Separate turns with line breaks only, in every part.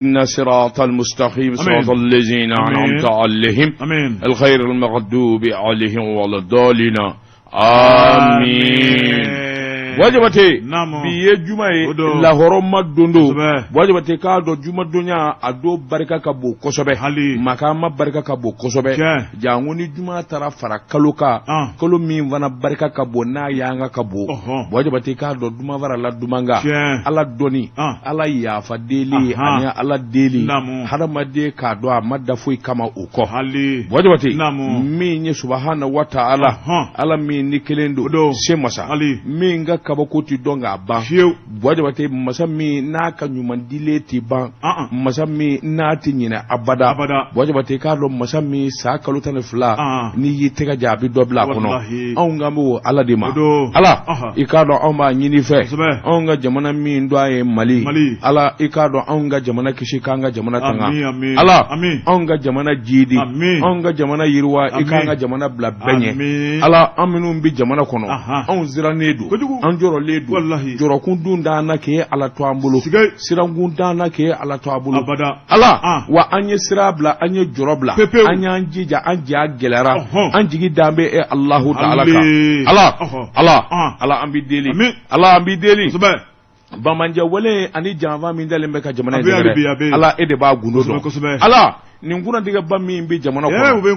إن صراط المستقيم صراط الذين أنعمت عليهم الخير المغضوب عليهم ولا الضالين آمين. wajibate biye jumaye la horoma dondo wajibate ka do juma donya ado barika ka bo kosobe makama barika ka bo kosobe jangoni juma tara fara kaloka kolo min wana barika ka bo na yanga ka bo wajibate ka do duma vara la dumanga ala doni ala yafa deli anya ala deli haramade ka do amadda foi kama uko wajibate min ye subhanahu wa ta'ala ala min nikelendo semasa min ga kabakoti donga ba wajibate masami na ka nyuman dileti ban masami na tinyina abada wajibate ka do masami sa kalutane fula ni yitega jabi dobla kono onga mo ala dima ala ikado amba nyini fe onga jamana mi ndwaye mali ala ikado onga jamana kishikanga jamana tanga ala onga jamana jidi onga jamana yirwa ikanga jamana blabenye ala aminu mbi jamana kono on zira nedu joro ledu joro kundunda na ke ala to ambulo sirangunda na ke ala to ambulo ala wa anye sirabla anye jorobla anye anjija anja gelera anjigi dambe e Allah ta'ala ka ala ambi deli bamanja wale ani java min dalembe ka jamana ala ede ba gundo ala ninguna diga bammi mbi jamana ko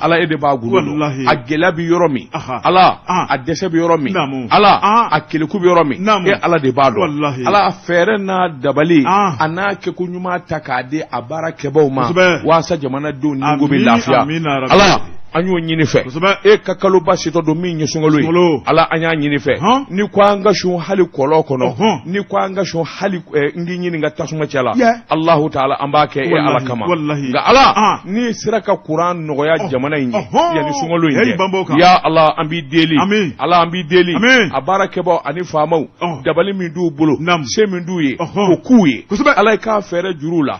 ala ede ba gundo agela bi yoromi ala adese bi yoromi ala akiliku bi yoromi e ala de ba do ala fere na dabali anake kunyuma takade abara kebawma wasa jamana do ningo bi lafiya ala anyo nyini fe e kakalo basito do min nyusungolo ala anya nyini fe ni kwanga shu hali kolokono ni kwanga shu hali ndi nyini nga tasuma chala Allah ta'ala ambake e ala kama ga ala ni siraka Qur'an no ya jamana inji ya ni sungolo inji ya Allah ambi deli ala ambi deli abarake ba ani famau dabali mi du bulo se mi du ye okuye ala ka fere jurula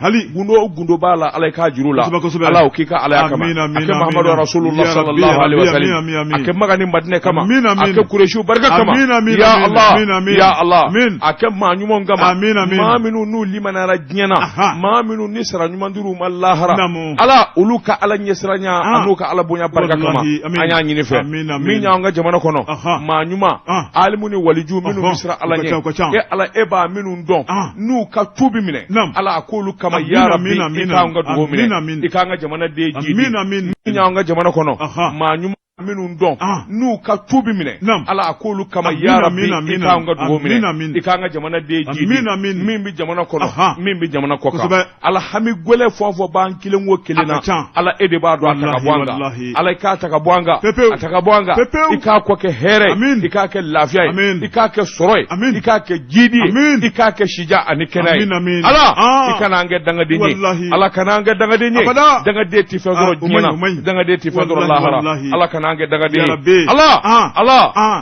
gundo bala ala ka jurula ala okika ala kama ake Muhammadu Rasulullah sallallahu alaihi wasallam ake magani madne kama ake kureshu barka kama ya Allah ake manyumo ngama maaminu nu limana rajnyana maaminu nisra nyumanduru mallahara ala uluka ala nyesranya anuka ala bonya barka kama anya nyini fe minya nga jamana kono manyuma alimuni waliju minu misra ala nye e ala eba minu ndon nu ka tubi mine ala akulu kama ya rabbi ikanga duwo mine ikanga jamana deji minya nga jamana kono manyuma minu ndon nu ka tubi mine ala akulu kama ya rabbi ikanga duwo mine ikanga jamana deji mimbi jamana kono mimbi jamana koka ala hami gwele fonfo bankile ngo kelena ala ede ba do atakabwanga ala ka atakabwanga ikakwake here ikake lafiya ikake soroy ikake jidi ikake shija anikenai ala ikanange danga dinye ala kanange danga dinye danga de tifadoro jina danga de tifadoro lahara ala kanange danga dinye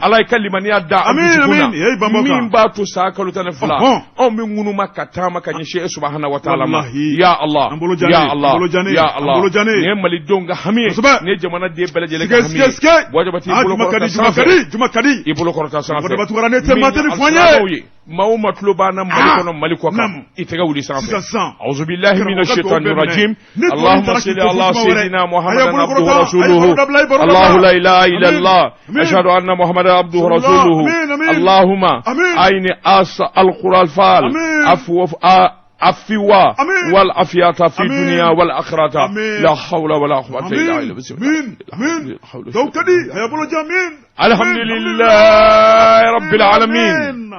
ala ikalimani adda amin min ba to sakalu tanfula o min ngunu makatama kanyeshe subhanahu wa ta'ala ya Allah ne mali donga hamiye ne jamana de belajele ka hamiye wajabati jumakadi ibulo korota sanfe wajabati warane te materi fanye mauma tlobana malikono maliko kam itega wuli sanfe a'udhu billahi minash shaitanir rajim allahumma salli ala sayidina muhammadin abduhu wa rasuluhu allah la ilaha illa allah ashhadu anna muhammadan abduhu wa rasuluhu allahumma aini as alquran fal afwa wal afiyata fi dunya wal akhirata la hawla wala quwwata illa billah tawkadi hayabul jamin alhamdulillah rabbil alamin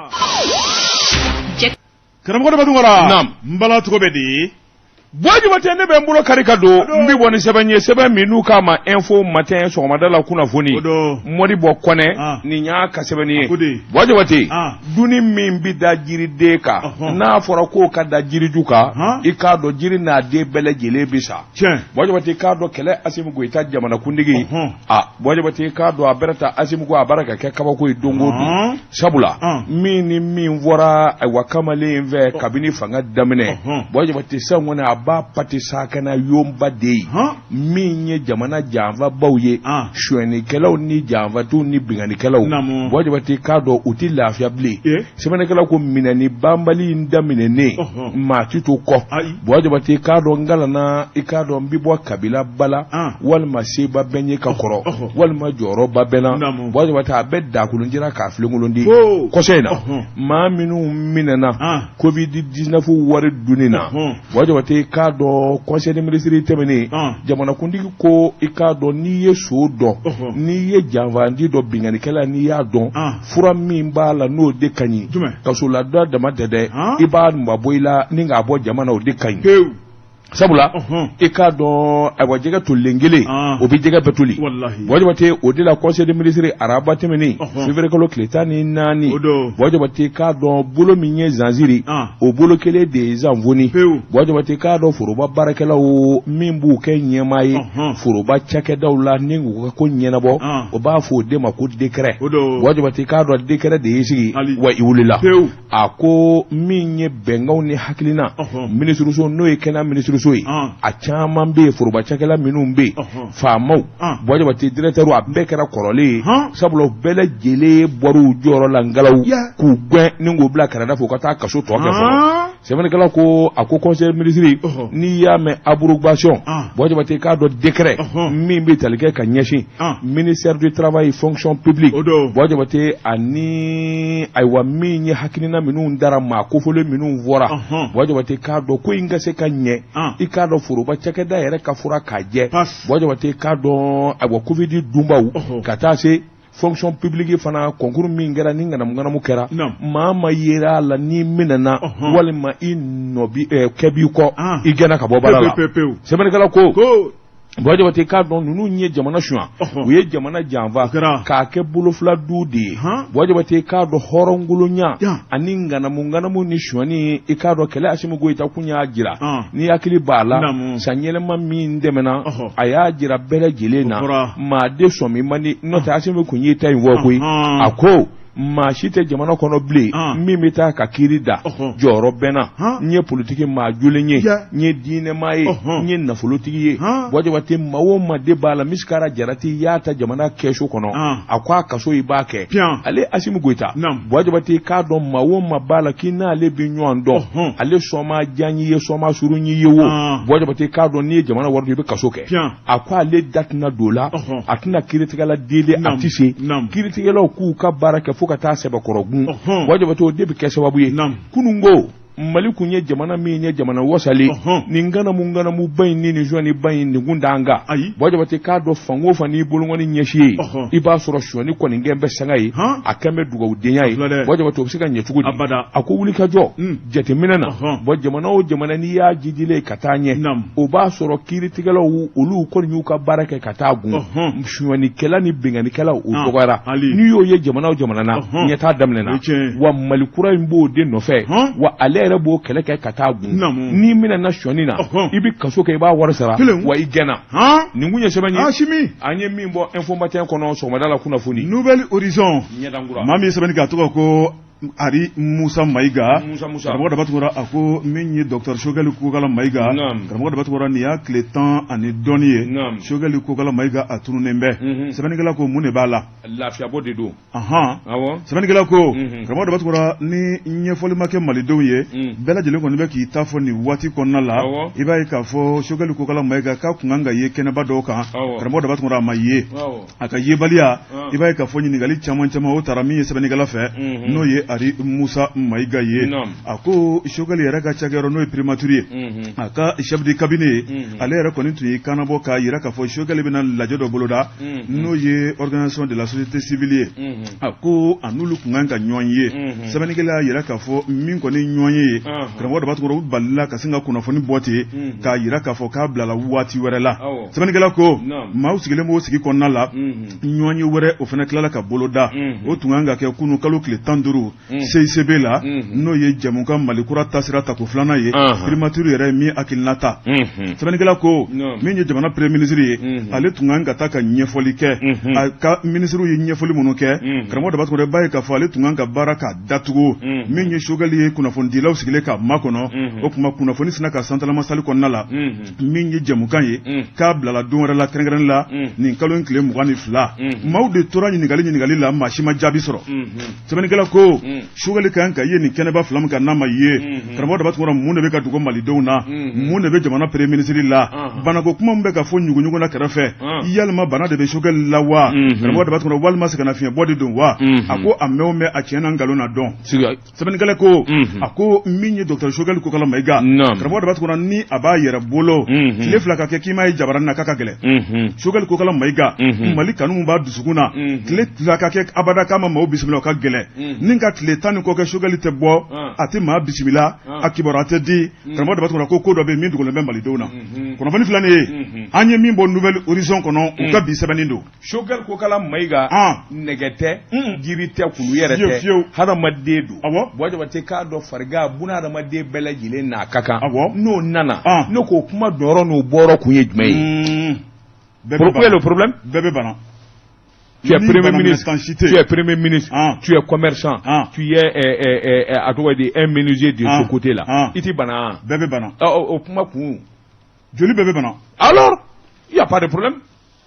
karam ko badu wara nam mbala to bedi boji matene be mbulo karikado mbi boni seben minu kama info matin so madala kuna foni modi bo kone ni nya ka sebeni boji wati duni mimbi da jiri deka na fora ko ka da jiri juka ikado jiri na de bele jele bisa boji wati kado kele asimu go ita jamana kundigi boji wati kado aberata asimu go abaraka ke kaba ko dongodu sabula mini min vora wa kamale inve kabini fanga damine boji wati sangona aba pati sakana yomba de min ye jamana janva baw ye shweni kelaw ni janva tu ni bingani kelaw wajibati kado uti lafiya bile semana kelaw ko minani bambali ndaminene ma tuto ko wajibati kado ngalana ikado mbibwa kabila bala walma seba benye kakoro walma joro babena wajibati abedda kulunjira ka filungulundi kosena ma minu minana covid-19 wari dunina wajibati kado conseil de ministre temene jamana kundi ko ikado ni ye so do ni ye janvandi do bingani kala ni ya don fura min ba la no de kanyi kaso la do dama dede iba mbaboila ninga abo jamana o de kanyi sabula ikado awajega tulengele obijega betuli wajibate odila conseil de ministre araba temeni fevre ko kletani nani wajibate kado bulo minye zanziri o bulo kele de zanvoni wajibate kado furuba barakela o mimbu kenyemaye furuba chake dawla ningu ko nyenabo o ba fo de mako décret wajibate kado décret de yisi wa iwulila ako minye bengaw ni hakilina ministre so no ekena ministre soyi a caman be furuba cakela minnu be faamaw wajibati directeur a bɛɛ kɛra kɔrɔlen sabula bɛɛ jele bɔru jɔrɔ la ngalaw k'u gɛn ni k'u bila kɛrɛda fo ka taa kaso tɔ kɛ fɔlɔ sɛbɛnnikɛla ko a ko conseil ministre n'i y'a mɛn abrogation wajibati k'a dɔn décret min bɛ tali kɛ ka ɲɛsin ministère du travail fonction publique wajibati ani ayiwa min ye hakilina minnu dara maa kofɔlen minnu fɔra wajibati k'a dɔn ko in ka se ka ɲɛ i k'a dɔn foroba cakɛda yɛrɛ ka fura k'a jɛ wajibati k'a dɔn ayiwa covid dunbaw ka taa se fonction publique fana concours min kɛra ni ŋanamu kɛra maa ma yera la ni minɛna walima i nɔbi kɛb'i kɔ i gɛnna ka bɔ baara la sɛbɛnnikɛla ko wajibati k'a dɔn ninnu ye jamana suɲa u ye jamana janfa k'a kɛ bolofila du de ye wajibati k'a dɔn hɔrɔnkolonya ani ŋanamu ni suɲani i k'a dɔn kɛlɛ Asimu Goyita kun y'a jira ni hakili b'a la san yɛlɛma min dɛmɛna a y'a jira bɛɛ lajɛlen na maa de sɔmi man di n'o tɛ Asimu kun ye ta in fɔ koyi a ko maa si tɛ jamana kɔnɔ bilen min bɛ taa ka kiiri da jɔyɔrɔ bɛnna n ye politiki maa jolen ye n ye diinɛmaa ye n ye nafolotigi ye wajibati maa o maa de b'a la misikara jarati y'a ta jamana kɛso kɔnɔ a ko a kaso i b'a kɛ ale Asimu Goyita wajibati k'a dɔn maa o maa b'a la k'i n'ale bɛ ɲɔgɔn dɔn ale sɔnma janyi ye sɔnma surunyi ye o wajibati k'a dɔn n'i ye jamana wari don i bɛ kaso kɛ a ko ale da tɛna don o la a tɛna kiiritigɛla deli a tɛ se kiiritigɛlaw k'u ka baara kɛ fo ka taa sɛbɛkɔrɔgun wajibati o de bɛ kɛ sababu ye kunungo Mali kun ye jamana min ye jamana wasale ni nganamu ba in ni jɔni ba in ni gundanga wajibati k'a dɔn fango fan n'i bolongɔni ɲɛsi ye i b'a sɔrɔ suɲɛni kɔni gɛn bɛ sanga ye a kɛn bɛ dugawudenya ye wajibati o bɛ se ka ɲɛ cogo di a ko wuli ka jɔ jateminɛ na jamana o jamana n'i y'a jidilen ka taa ɲɛ o b'a sɔrɔ kiiritigɛlaw olu kɔni y'u ka baara kɛ ka taa gun suɲɛnikɛla ni benganikɛlaw o dɔgɔyara n'i y'o ye jamana o jamana na ɲɛtaa daminɛna wa Mali kura in b'o de nɔfɛ wa ale yɛrɛ b'o kɛlɛ kɛ ka taa gun n'i mina na sɔni na i bɛ kaso kɛ i b'a wari sara wa i gɛnna nin kun ye sɛbɛn ye an ye min bɔ info matin kɔnɔ sɔgɔmada la kunnafoni
nouvelle horizon maa min ye sɛbɛnni k'a tɔgɔ ko Ari Musa Mayiga karamɔgɔ daba tugura a ko min ye Dr Sogɛli Kokala Mayiga karamɔgɔ daba tugura nin y'a tile 10 ani dɔɔni ye Sogɛli Kokala Mayiga a tununnen bɛ sɛbɛnnikɛla ko mun de b'a la
lafiyabɔ de don
sɛbɛnnikɛla ko karamɔgɔ daba tugura ni ɲɛfɔli ma kɛ malidenw ye bɛɛ lajɛlen kɔni bɛ k'i ta fɔ nin waati kɔnɔna la i b'a ye k'a fɔ Sogɛli Kokala Mayiga k'a kun kan ka ye kɛnɛba dɔw kan karamɔgɔ daba tugura a ma ye a ka yebaliya i b'a ye k'a fɔ ɲininkali caman o taara min ye sɛbɛnnikɛla fɛ n'o ye Ari Musa Mayiga ye a ko Sogɛli yɛrɛ ka cakɛyɔrɔ n'o ye primature ye a ka chef de cabinet ale yɛrɛ kɔni tun ye kanabɔ k'a yira k'a fɔ Sogɛli bɛna lajɛ dɔ boloda n'o ye organisation de la société civile ye a ko a n'olu kun kan ka ɲɔgɔn ye sɛbɛnnikɛla y'a yira k'a fɔ min kɔni ɲɔgɔn ye karamɔgɔ daba tugura u balila ka sin ka kunnafoni bɔ ten k'a yira k'a fɔ k'a bilala waati wɛrɛ la sɛbɛnnikɛla ko maaw sigilen b'o sigi kɔnɔna la ɲɔgɔn ye wɛrɛ o fana tilala ka boloda o tun kan ka kɛ kunu kalo tile 15 CICB la n'o ye jamukan Malikura tasira ta ko filanan ye primature yɛrɛ min akilinata sɛbɛnnikɛla ko min ye jamana premier ministre ye ale tun kan ka taa ka ɲɛfɔli kɛ a ka ministre ye ɲɛfɔli minnu kɛ karamɔgɔ Dabatuma b'a ye k'a fɔ ale tun kan ka baara ka datugu min ye Choguel ye kunnafonidilaw sigilen ka makɔnɔ o tuma kunnafoni sina ka santalama sali kɔnɔna la min ye jamukan ye k'a bilala don wɛrɛ la kɛrɛnkɛrɛnnen la nin kalo in tile 22 maaw de tora ɲininkali la maa si ma jaabi sɔrɔ sɛbɛnnikɛla ko Choguel kan ka ye nin kɛnɛba fila min ka n'a ma ye karamɔgɔ Dabatuma mun de bɛ ka dogo malidenw na mun de bɛ jamana premier ministre la banako kuma min bɛ ka fɔ ɲuguɲugu na kɛrɛfɛ yalima bana de bɛ Choguel la wa karamɔgɔ Dabatuma walima sɛgɛnna fiɲɛ bɔ de don wa a ko a mɛn o mɛn a tiɲɛna nkalon na dɔn sɛbɛnnikɛla ko a ko min ye Dr Choguel Kokala Mayiga karamɔgɔ Dabatuma ni a b'a yɛrɛ bolo tile fila ka kɛ k'i ma ye jabaranin na k'a ka gɛlɛn Choguel Kokala Mayiga Mali kanu min b'a dusukun na tile fila ka kɛ abada k'a ma maaw bisimila o ka gɛlɛn ni ka tile 10 ni kɔ kɛ Choguel tɛ bɔ a tɛ maa bisimila a kibaruya tɛ di karamɔgɔ Dabatuma ko dɔ bɛ min dogolen bɛ malidenw na kunnafoni filanin ye an ye min bɔ Nouvelle Horizon kɔnɔ u ka bi sɛbɛnnin don
Choguel Kokala Mayiga nɛgɛ tɛ jiri tɛ kulu yɛrɛ tɛ hadamaden don Jabate k'a dɔ farigan buna hadamaden bɛɛ lajɛlen n'a ka kan n'o nana ne k'o kuma dɔrɔn n'o bɔrɔ kun ye jumɛn ye pourquoi le problème
bɛɛ bɛ bana
tu es premier ministre, tu es premier ministre, tu es commerçant, tu es à toi un menuisier de ce côté-là. Iti bana.
Bébé bana.
Au kuma kun.
Joli bébé bana.
Alors, il n'y a pas de problème.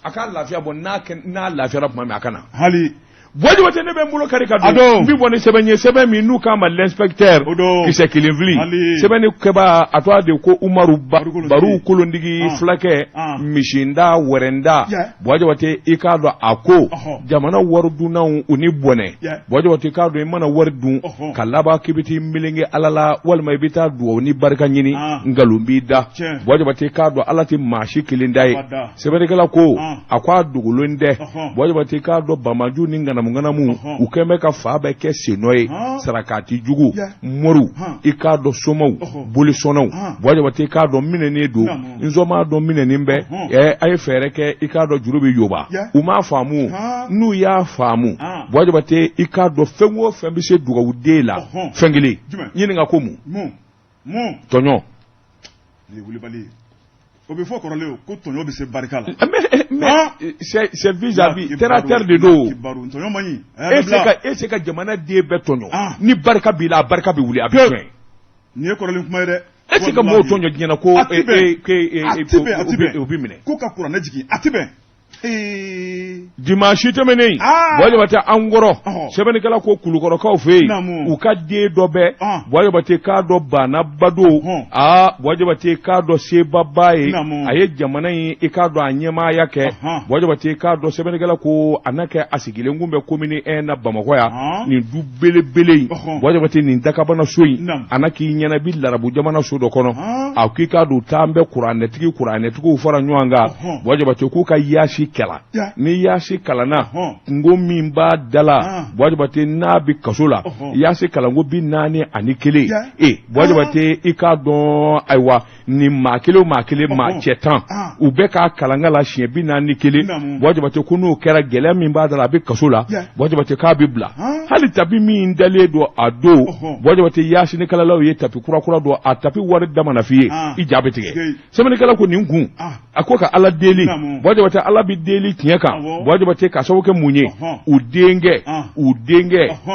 Aka lafia bon na lafia pour moi akana.
Hali.
Wajibate ne bɛ n bolo kari ka don bi bɔ ni sɛbɛn ye sɛbɛn min n'u k'a ma l'inspecteur kisɛ kelen fili sɛbɛn ni kɛba a tɔgɔ de ko Umaru Baru kolondigi fulakɛ misinda wɛrɛnda Wajibate i k'a dɔn a ko jamana wari dunnaw u ni bɔnɛ Wajibate k'a dɔn i mana wari dun ka laban k'i bɛ t'i melenge Ala la walima i bɛ taa dugawu ni barika ɲini nkalon b'i da Wajibate k'a dɔn Ala tɛ maa si kelen da ye sɛbɛnnikɛla ko a ko a dogolen tɛ Wajibate k'a dɔn Bamaju ni nganamu u kɛmɛ ka fa bɛ kɛ senɔ ye sarakati jugu moru i k'a dɔn somaw bolisɔnnaw Wajibate k'a dɔn minɛnen don nzɔma dɔn minɛnen bɛ a ye fɛɛrɛ kɛ i k'a dɔn juru bɛ yoba u m'a faamu n'u y'a faamu Wajibate i k'a dɔn fɛn o fɛn bɛ se dugawuden la fɛn kelen ɲininka ko mun tɔɲɔ
o bɛ fɔ kɔrɔlen ko tɔɲɔ bɛ se barika la
mais c'est vis-à-vis terre à terre de do e se ka jamana den bɛɛ tɔɲɔ ni barika b'i la a barika bɛ wuli a bɛ tiɲɛ
nin ye kɔrɔlen kuma ye dɛ
e se ka mɔgɔw tɔɲɔ diɲɛ na ko o bɛ minɛ
ko ka kuranɛ jigin a tɛ bɛn
dimanche tɛmɛnen Wajibate an kɔrɔ sɛbɛnnikɛla ko kulukɔrɔkaw fɛ yen u ka den dɔ bɛ Wajibate k'a dɔn banaba don Wajibate k'a dɔn sebaba ye a ye jamana in i k'a dɔn a ɲɛmaaya kɛ Wajibate k'a dɔn sɛbɛnnikɛla ko a n'a kɛ a sigilen kun bɛ commune 1 na Bamakɔ yan nin du belebele in Wajibate nin dakabana so in a n'a k'i ɲɛnabi Larabu jamana so dɔ kɔnɔ a k'i k'a dɔn t'an bɛ kuranɛtigiw fara ɲɔgɔn kan Wajibate k'u ka yaasi kala ni yaasi kalanna ngo min b'a dala Wajibate n'a bi kaso la yaasi kalanko 41 Wajibate i k'a dɔn ayiwa ni maa kelen maa cɛ 10 u bɛ k'a kalanga la siɲɛ 41 Wajibate ko n'o kɛra gɛlɛya min b'a dala a bɛ kaso la Wajibate k'a bɛ bila hali tapi min dalen don a don Wajibate yaasini kalalaw ye tapi kurakura don a tapi wari damana f'i ye i ja bɛ tigɛ sɛbɛnnikɛla ko nin kun a ko ka Ala deli Wajibate Ala bi deli tiɲɛ kan Wajibate ka sababu kɛ mun ye u denkɛ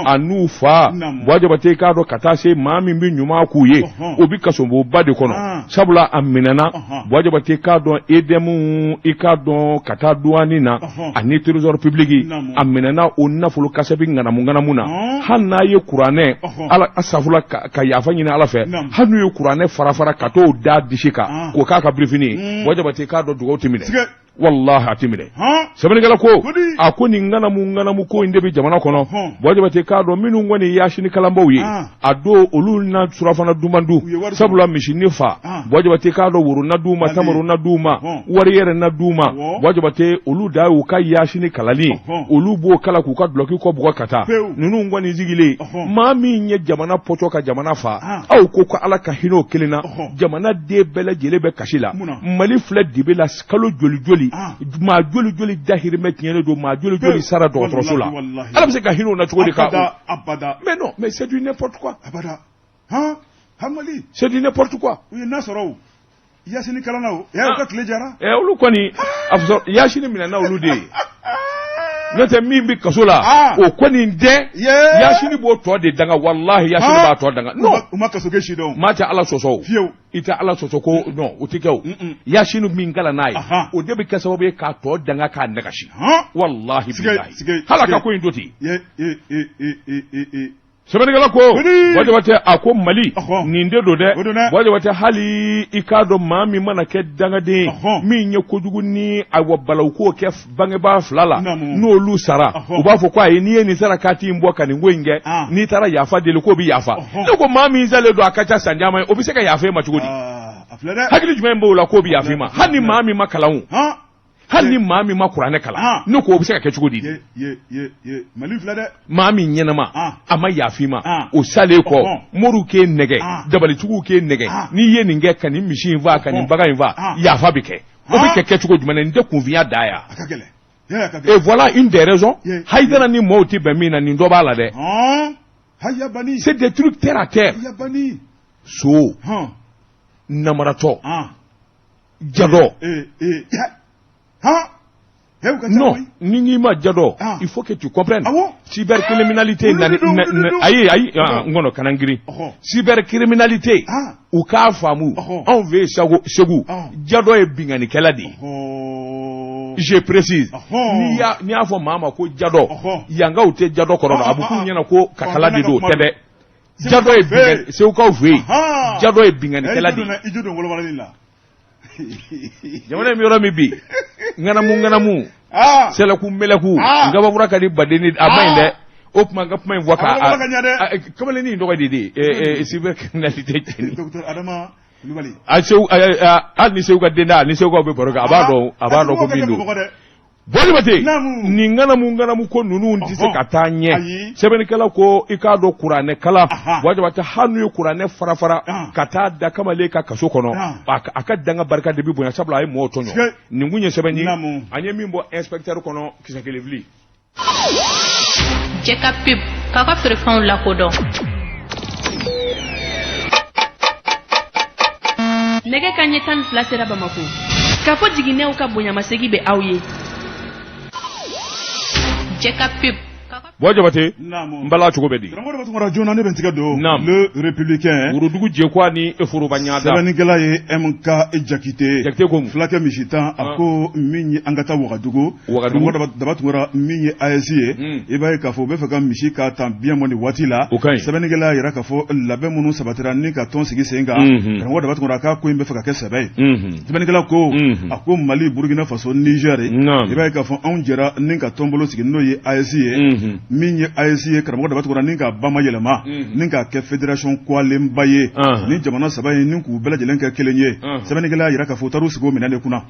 a n'u fa Wajibate k'a dɔn ka taa se maa min bɛ ɲuman k'u ye o bi kasoboba de kɔnɔ sabula a minɛna Wajibate k'a dɔn edemu i k'a dɔn ka taa douane na ani trésor public a minɛna o nafolo kasabi nganamu na hali n'a ye kuranɛ Ala asafula ka yafa ɲini Ala fɛ hali n'u ye kuranɛ fara ka t'o da disi kan k'o k'a ka birifini Wajibate k'a dɔn dugawu tɛ minɛ wallahi a tɛ minɛ sɛbɛnnikɛla ko a ko nin nganamu ko in de bɛ jamana kɔnɔ Wajibate k'a dɔn minnu kɔni ye yaasini kalanbaw ye a don olu na surafana dumandu sabula misi ni fa Wajibate k'a dɔn woro na d'u ma tamaro na d'u ma wari yɛrɛ na d'u ma Wajibate olu da y'u ka yaasini kalani olu b'o kala k'u ka duloki kɔ bugɔ ka taa ninnu kɔni sigilen maa min ye jamana pɔtɔ ka jamana fa aw ko ko Ala ka hinɛ o kelen na jamana den bɛɛ lajɛlen bɛ kasi la Mali filɛ dibe la kalo joli joli maa joli dahirimɛ tiɲɛnen don maa joli sara dɔgɔtɔrɔso la ala bɛ se ka hinɛ o na cogo di ka mais non mais c'est du n'importe quoi c'est du n'importe quoi
n'a sɔrɔ Yasini kalana o ka tile jara
olu kɔni Yasini minɛna olu de ye n'o tɛ min bɛ kaso la o kɔni tɛ Yasini b'o tɔ de danga walahi Yasini b'a tɔ danga non
u ma kaso kɛ si dɔn
maa tɛ ala sɔsɔ o i tɛ ala sɔsɔ ko non o tɛ kɛ o Yasini min kala n'a ye o de bɛ kɛ sababu ye k'a tɔ danga k'a nɛgɛsi walahi bilahi hala ka ko in to ten sɛbɛnnikɛla ko Wajabate a ko Mali nin de don dɛ Wajabate hali i k'a dɔn maa min mana kɛ dangaden min ye kojugu ni awa balawu k'o kɛ bangebaa fila la n'olu sara u b'a fɔ ko ayi n'i ye nin sara kati in bɔ ka nin ko in kɛ n'i taara yafa deli k'o bɛ yafa ne ko maa min salen don a ka ca san caman ye o bɛ se ka yafa e ma cogo di hakili jumɛn b'o la k'o bɛ yafa e ma hali ni maa min ma kalan o hali ni maa min ma kuranɛ kalan ne ko o bɛ se ka kɛ cogo di
Mali filɛ dɛ
maa min ɲɛnama a ma yafa ma o salen kɔ moriw k'e nɛgɛ dabalitigiw k'e nɛgɛ n'i ye nin kɛ ka nin misi in faa ka nin bagan in faa yafa bɛ kɛ o bɛ kɛ cogo jumɛn na nin tɛ kunfiya da yan et voilà une des raisons Haidara ni mɔɔw tɛ bɛn min na nin dɔ b'a la dɛ c'est des trucs terre à terre so namaratɔ jadɔ non ni ngi ma jadɔ il faut que tu comprennes cybercriminalité ayi ngono kanangiri cybercriminalité u k'a faamu anw fɛ Segu jadɔ ye binganikɛla de je précise n'i y'a fɔ maa ma ko jadɔ yangaw tɛ jadɔ kɔrɔ la a bɛ k'u ɲɛna ko kakala de don tɛ dɛ jadɔ ye bingan Segukaw fɛ yen jadɔ ye binganikɛla de jamana in yɔrɔ min bi ŋanamu sɛlɛku mɛlɛku ngabakura ka di badeni a ma ɲi dɛ o tuma n ka kuma in fɔ ka kamalenin in tɔgɔ de cybercriminalité hali ni Segu ka denda ni Segukaw bɛ baro kɛ a b'a dɔn ko min don Wajabate nin ŋanamu ko ninnu tɛ se ka taa ɲɛ sɛbɛnnikɛla ko i k'a dɔn kuranɛ kala Wajabate hali n'u ye kuranɛ fara ka taa da kamalen ka kaso kɔnɔ a ka danga barika de bɛ bonya sabula a ye mɔɔw tɔɲɔ nin kun ye sɛbɛn ye an ye min bɔ inspecteur kɔnɔ kisɛ kelen fili
Jɛka pub k'a ka feerefɛnw lakodɔn nɛgɛ kanɲɛ 12 sera Bamako k'a fɔ jiginɛw ka bonyamasegi bɛ aw ye Jɛka pub
Wajabate mbala cogo bɛ di
jona ne bɛ tigɛ don le républicain
Wurudugu Jekwa ni Foroba Ɲada
sɛbɛnnikɛla ye MK Jakite
ko
fulakɛ misi tan a ko min ye an ka taa Wagadugu daba tungora min ye AES ye i b'a ye k'a fɔ u bɛ fɛ ka misi ka tan biɲɛ mɔni waati la sɛbɛnnikɛla yɛrɛ k'a fɔ labɛn minnu sabatira ni ka tɔn sigi sen kan karamɔgɔ daba tungora k'a ko in bɛ fɛ ka kɛ sɛbɛ ye sɛbɛnnikɛla ko a ko Mali Burkina Faso Niger i b'a ye k'a fɔ anw jɛra ni ka tɔn bolo sigi n'o ye AES ye min ye AES ye karamɔgɔ daba tugura ni ka bama yɛlɛma ni ka kɛ fédération kɔlenba ye ni jamana saba ye ni k'u bɛɛ lajɛlen kɛ kelen ye sɛbɛnnikɛla yɛrɛ k'a fɔ taru sigi o minɛn de kunna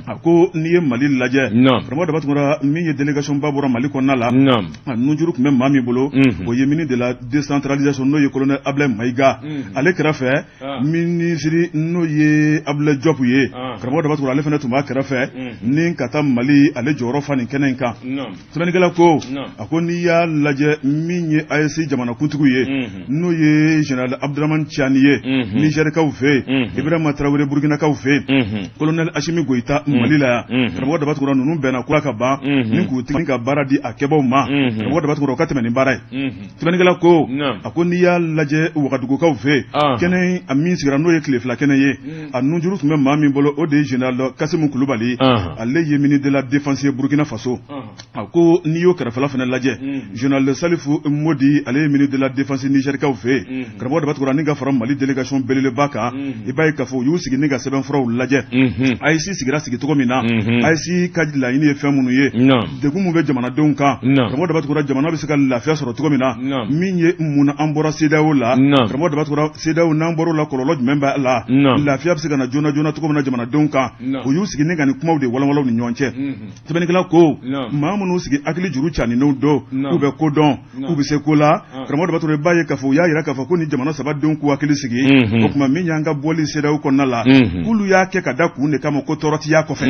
a ko n'i ye Mali lajɛ karamɔgɔ daba tugura min ye délégation ba bɔra Mali kɔnɔna la a nujuru tun bɛ maa min bolo o ye ministre de la décentralisation n'o ye colonel Ablaye Maïga ale kɛrɛfɛ ministre n'o ye Ablaye Diop ye karamɔgɔ daba tugura ale fana tun b'a kɛrɛfɛ ni ka taa Mali ale jɔyɔrɔ fa nin kɛnɛ in kan sɛbɛnnikɛla ko a ko n'i y'a lajɛ min ye AES jamana kuntigiw ye n'o ye général Abdramane Tiani ye Nigerikaw fɛ Ibrahima Traoré Burkinakaw fɛ colonel Assimi Goïta Mali la yan karamɔgɔ daba tugura ninnu bɛnna kura ka ban ni k'u tigi ka baara di a kɛbaaw ma karamɔgɔ daba tugura o ka tɛmɛ ni baara ye sɛbɛnnikɛla ko a ko n'i y'a lajɛ Wagadugukaw fɛ kɛnɛ a min sigira n'o ye tile fila kɛnɛ ye a nujuru tun bɛ maa min bolo o de ye général Kasimu Kulubali ale ye ministre de la défense Burkina Faso a ko n'i y'o kɛrɛfɛla fana lajɛ général Salifu Modi ale ye ministre de la défense Nigerikaw fɛ karamɔgɔ daba tugura ni ka fara Mali délégation belebeleba kan i b'a ye k'a fɔ u y'u sigi ni ka sɛbɛnfuraw lajɛ AES sigira sigi cogo min na AES ka laɲini ye fɛn minnu ye degun min bɛ jamanadenw kan karamɔgɔ daba tugura jamana bɛ se ka lafiya sɔrɔ cogo min na min ye munna an bɔra CEDEAO la karamɔgɔ daba tugura CEDEAO n'an bɔra o la kɔlɔlɔ jumɛn b'a la lafiya bɛ se ka na joona joona cogo min na jamanadenw kan u y'u sigi ni ka nin kumaw de walawalaw ni ɲɔgɔn cɛ sɛbɛnnikɛla ko maa minnu sigi hakili juru caninenw dɔn k'u bɛ ko dɔn k'u bɛ se ko la karamɔgɔ dɔ b'a to i b'a ye k'a fɔ u y'a yira k'a fɔ ko ni jamana saba denw k'u hakili sigi o tuma min y'an ka bɔli CEDEAO kɔnɔna la k'olu y'a kɛ ka da kun de kama ko tɔɔrɔ ti y'a kɔfɛ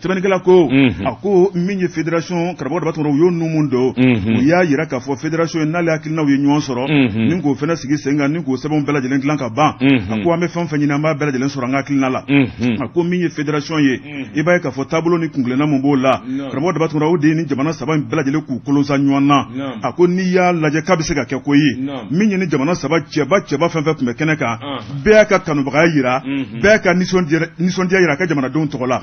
sɛbɛnnikɛla ko a ko min ye fédération karamɔgɔ dɔ b'a to u y'o numun dɔn u y'a yira k'a fɔ fédération ye n'ale hakilinaw ye ɲɔgɔn sɔrɔ ni k'o fana sigi sen kan ni k'o sɛbɛnw bɛɛ lajɛlen dilan ka ban a ko an bɛ fɛn fɛn ɲini an b'a bɛɛ lajɛlen sɔrɔ an ka hakilina la a ko min ye fédération ye i b'a ye k'a fɔ taabolo ni kungilenna mun b'o la karamɔgɔ dɔ b'a to o de ye ni jamana saba in bɛɛ lajɛlen k'u kolosa ɲɔgɔn na a ko n'i y'a lajɛ k'a bɛ se ka kɛ ko ye min ye ni jamana saba cɛba fɛn fɛn tun bɛ kɛnɛ kan bɛɛ y'a ka kanubagaya yira bɛɛ y'a ka nisɔndiya yira a ka jamanadenw tɔgɔ la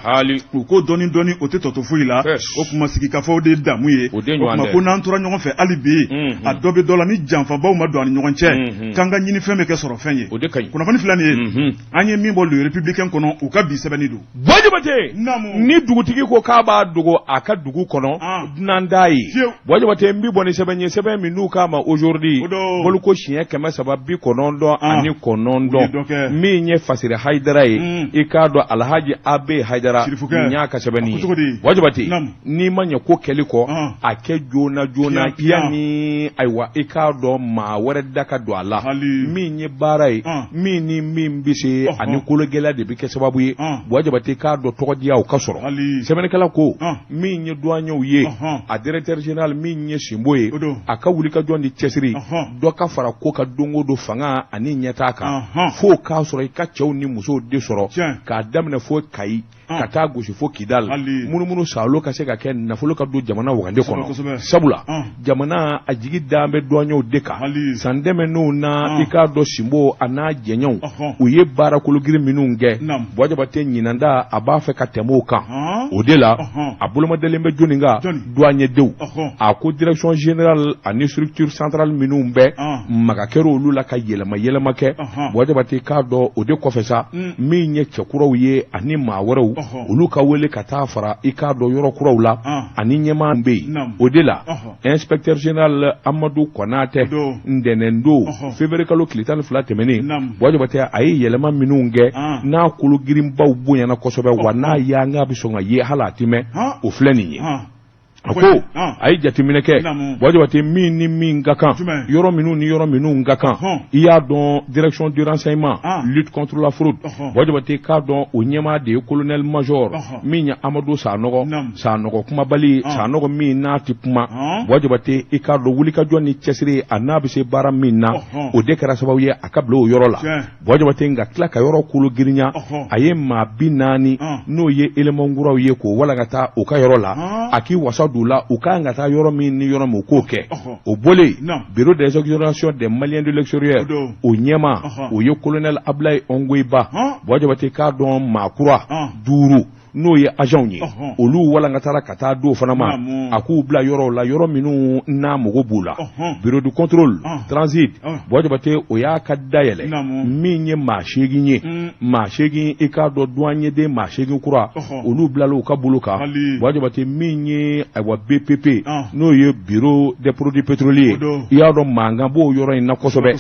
u ko dɔɔni o tɛ tɔto foyi la o tuma sigi ka fɔ o de ye damu ye o tuma ko n'an tora ɲɔgɔn fɛ hali bi a dɔ bɛ dɔ la ni janfabaw ma don ani ɲɔgɔn cɛ k'an ka ɲini fɛn bɛ kɛ sɔrɔ fɛn ye kunnafoni fila nin ye an ye min bɔ le républicain kɔnɔ u ka bi sɛbɛnni don
Bɔjibate ni dugutigi ko k'a b'a dogo a ka dugu kɔnɔ dunan t'a ye Bɔjibate n bi bɔ ni sɛbɛn ye sɛbɛn min n'u k'a ma aujourd'hui boloko siɲɛ 399 ani 9 min ye Fasiri Hayidara ye i k'a dɔn Alhaji Abe Hayidara n y'a ka sɛbɛnni ye Bɔjibate n'i ma ɲɛ ko kɛli kɔ a kɛ joona yanni ayiwa i k'a dɔn maa wɛrɛ da ka don a la min ye baara ye min ni min bɛ se ani kologɛlɛya de bɛ kɛ sababu ye Bɔjibate k'a dɔn tɔgɔdiya o ka sɔrɔ sɛbɛnnikɛla ko min ye douaniers ye a directeur général min ye Simbo ye a ka wuli ka jɔn di cɛsiri dɔ ka fara ko ka don o don fanga ani ɲɛtaa kan fo k'a sɔrɔ i ka cɛw ni musow de sɔrɔ k'a daminɛ fo Kayi ka taa gosi fo Kidal munumunu saalo ka se ka kɛ nafolo ka don jamana wagande kɔnɔ sabula jamana a jigi da bɛ douaniers de kan san dɛmɛnenw na i k'a dɔn Simbo a n'a jɛɲɔgɔnw u ye baara kologiri minnu kɛ Bɔjibate ɲinanda a b'a fɛ ka tɛmɛ o kan o de la a bolomadalen bɛ jɔnni kan douaniers denw a ko direction générale ani structure centrale minnu bɛ maga kɛra olu la ka yɛlɛma kɛ Bɔjibate k'a dɔn o de kɔfɛ sa min ye cɛkuraw ye ani maa wɛrɛw olu ka wele ka taa fara i k'a dɔn yɔrɔ kuraw la ani ɲɛmaa bɛ yen o de la inspecteur général Amadu Konate Ndɛnɛndo février kalo tile 12 tɛmɛnen Bɔjibate a ye yɛlɛma minnu kɛ n'a kologirinbaw bonyana kosɛbɛ wa n'a y'a ŋa bɛ sɔn ka ye hali a ti mɛn o filɛ nin ye a ko a ye jateminɛ kɛ Bɔjibate min ni min ka kan yɔrɔ minnu ni yɔrɔ minnu ka kan i y'a dɔn direction du renseignement lutte contre la fraude Bɔjibate k'a dɔn o ɲɛmaa de ye colonel major min ye Amadu Sanɔgɔ kumabali Sanɔgɔ min n'a ti kuma Bɔjibate i k'a dɔn wulikajɔ ni cɛsiri a n'a bɛ se baara min na o de kɛra sababu ye a ka bila o yɔrɔ la Bɔjibate nka tila ka yɔrɔ kolo girinya a ye maa 40 n'o ye élément kuraw ye k'o walakata o ka yɔrɔ la a k'i wasa la u ka ka taa yɔrɔ min ni yɔrɔ min k'o kɛ o bɔlen bureau des exonérations des Maliens de l'extérieur o ɲɛma o ye colonel Ablaye Ongoiba Bɔjibate k'a dɔn maakura 5 n'o ye agents ye olu walankatara ka taa do fana ma a k'u bila yɔrɔw la yɔrɔ minnu n'a mago b'u la bureau de contrôle transit Bɔjibate o y'a ka dayɛlɛ min ye maa 8 ye maa 8 i k'a dɔn douanier maa 8 kura olu bilala u ka bolo kan Bɔjibate min ye ayiwa BPP n'o ye bureau des produits pétroliers i y'a dɔn mankan b'o yɔrɔ in na kosɛbɛ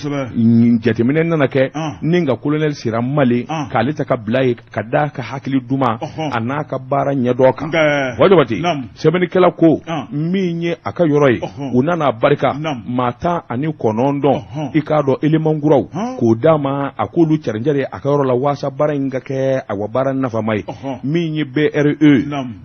jateminɛ nana kɛ ni ka colonel Sira Male k'ale ta ka bila ye ka da ka hakili duma n'a ka baara ɲɛdɔn kan Bɔjibate sɛbɛnnikɛla ko min ye a ka yɔrɔ ye u nana barika maa 19 i k'a dɔn élément kuraw k'o d'a ma a k'olu cɛrincɛri a ka yɔrɔ la waasa baara in ka kɛ a wa baara nafama ye min ye BRE